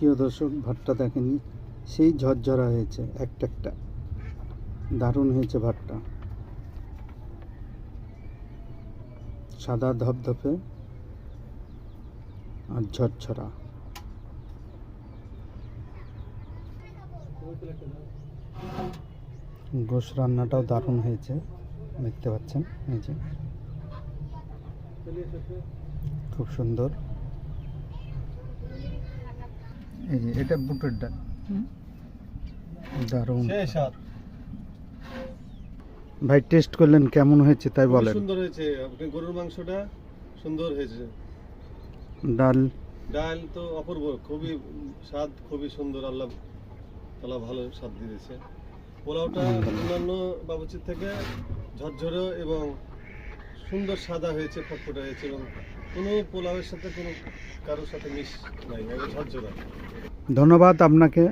প্রিয় দর্শক, ভাতটা দেখেনি, সেই ঝরঝরা হয়েছে, একটা একটা দারুণ হয়েছে ভাতটা। সাদা ধপধপে আর ঝরঝরা। গোশ রান্নাটাও দারুণ হয়েছে, দেখতে পাচ্ছেন, এই যে খুব সুন্দর। এই যে এটা বুটের ডাল, দারুণ। ভাই টেস্ট করলেন, কেমন হয়েছে তাই বলেন। সুন্দর হয়েছে, আপনি গরুর মাংসটা সুন্দর হয়েছে। ডাল তো অপূর্ব, খুবই স্বাদ, খুবই সুন্দর। আল্লাহ তাআলা ভালো স্বাদ দিয়েছে। পোলাওটা অন্যান্য বাবুচির থেকে ঝরঝরে এবং সুন্দর সাদা হয়েছে, ফটফটে হয়েছে, এবং কোনো পোলাওয়ের সাথে কোনো কারোর সাথে মিশ নাই, ঝরঝরা। ধন্যবাদ আপনাকে।